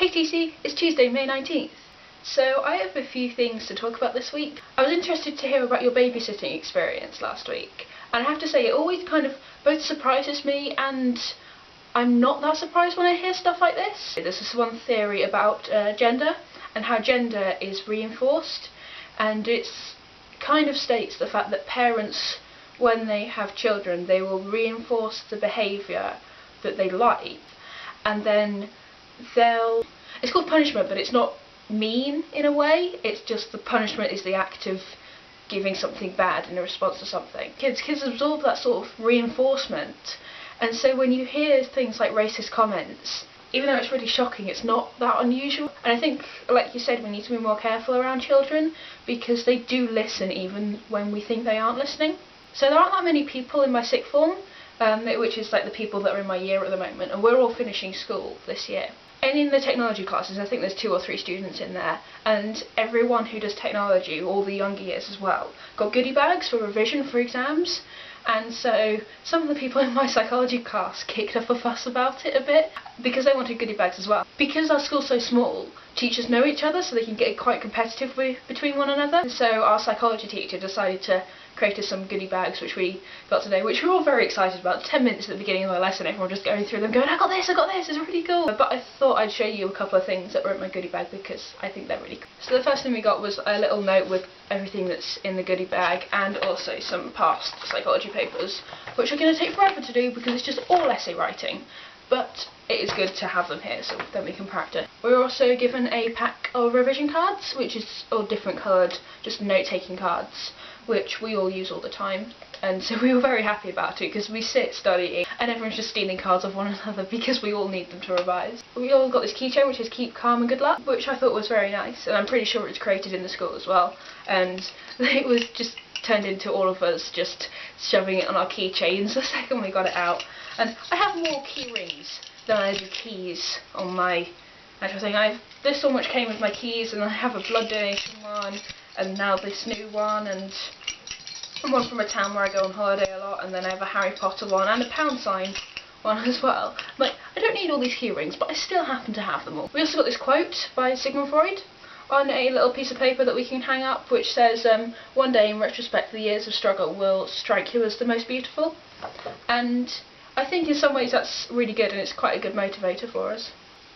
Hey TC, it's Tuesday, May 19th. So I have a few things to talk about this week. I was interested to hear about your babysitting experience last week, and I have to say it always kind of both surprises me and I'm not that surprised when I hear stuff like this. There's this one theory about gender and how gender is reinforced, and it's kind of states the fact that parents, when they have children, they will reinforce the behaviour that they like, and then it's called punishment, but it's not mean in a way, it's just the punishment is the act of giving something bad in a response to something. Kids absorb that sort of reinforcement, and so when you hear things like racist comments, even though it's really shocking, it's not that unusual. And I think, like you said, we need to be more careful around children because they do listen even when we think they aren't listening. So there aren't that many people in my sixth form, which is like the people that are in my year at the moment, and we're all finishing school this year. And in the technology classes, I think there's 2 or 3 students in there, and everyone who does technology, all the younger years as well, got goodie bags for revision for exams. And so some of the people in my psychology class kicked up a fuss about it a bit because they wanted goodie bags as well. Because our school's so small, teachers know each other, so they can get quite competitive between one another. So our psychology teacher decided to create us some goodie bags, which we got today, which we were all very excited about. 10 minutes at the beginning of the lesson, everyone just going through them going, I got this, it's really cool. But I thought I'd show you a couple of things that were in my goodie bag because I think they're really cool. So the first thing we got was a little note with everything that's in the goodie bag, and also some past psychology papers, which are going to take forever to do because it's just all essay writing. But it is good to have them here so then we can practice. We were also given a pack of revision cards, which is all different coloured, just note-taking cards, which we all use all the time. And so we were very happy about it because we sit studying and everyone's just stealing cards off one another because we all need them to revise. We all got this keychain which is keep calm and good luck, which I thought was very nice, and I'm pretty sure it was created in the school as well. And it was just turned into all of us just shoving it on our keychains the second we got it out. And I have more key rings than I do keys on my actual thing. This one which came with my keys, and I have a blood donation one, and now this new one, and one from a town where I go on holiday a lot, and then I have a Harry Potter one and a pound sign one as well. Like, I don't need all these key rings, but I still happen to have them all. We also got this quote by Sigmund Freud on a little piece of paper that we can hang up, which says, one day in retrospect the years of struggle will strike you as the most beautiful. And I think in some ways that's really good, and it's quite a good motivator for us.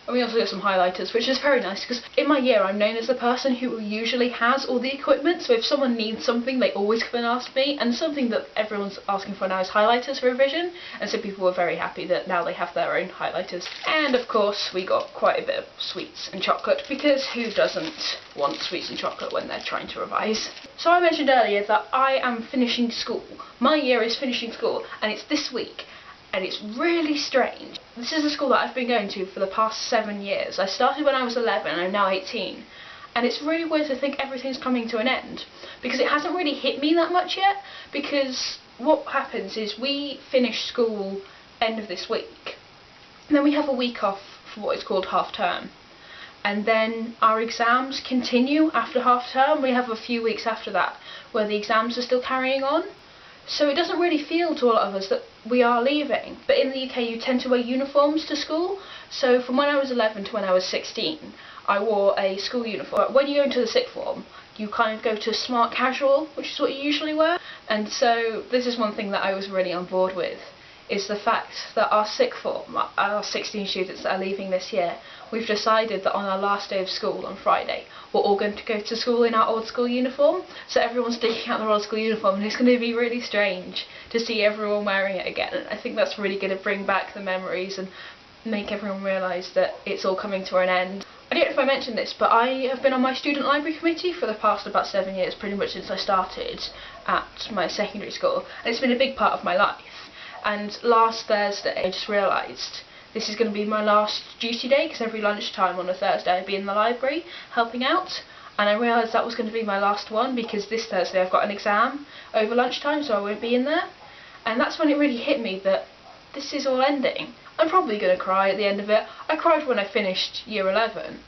And we also got some highlighters, which is very nice because in my year I'm known as the person who usually has all the equipment, so if someone needs something they always come and ask me, and something that everyone's asking for now is highlighters for revision, and so people were very happy that now they have their own highlighters. And of course we got quite a bit of sweets and chocolate, because who doesn't want sweets and chocolate when they're trying to revise? So I mentioned earlier that I am finishing school. My year is finishing school, and it's this week. And it's really strange. This is a school that I've been going to for the past 7 years. I started when I was 11 and I'm now 18. And it's really weird to think everything's coming to an end, because it hasn't really hit me that much yet, because what happens is we finish school end of this week, and then we have a week off for what is called half term. And then our exams continue after half term. We have a few weeks after that where the exams are still carrying on. So it doesn't really feel to a lot of us that we are leaving. But in the UK you tend to wear uniforms to school. So from when I was 11 to when I was 16, I wore a school uniform. But when you go into the sixth form, you kind of go to smart casual, which is what you usually wear. And so this is one thing that I was really on board with, is the fact that our sixth form, our 16 students that are leaving this year, we've decided that on our last day of school on Friday, we're all going to go to school in our old school uniform. So everyone's taking out their old school uniform, and it's going to be really strange to see everyone wearing it again. And I think that's really going to bring back the memories and make everyone realise that it's all coming to an end. I don't know if I mentioned this, but I have been on my student library committee for the past about 7 years, pretty much since I started at my secondary school, and it's been a big part of my life. And last Thursday I just realised this is going to be my last duty day, because every lunchtime on a Thursday I'd be in the library helping out, and I realised that was going to be my last one because this Thursday I've got an exam over lunchtime, so I won't be in there. And that's when it really hit me that this is all ending. I'm probably going to cry at the end of it. I cried when I finished year 11,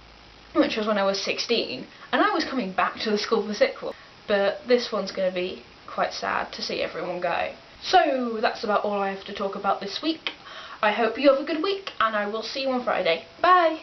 which was when I was 16, and I was coming back to the school for sixth form. But this one's going to be quite sad to see everyone go. So that's about all I have to talk about this week. I hope you have a good week, and I will see you on Friday. Bye!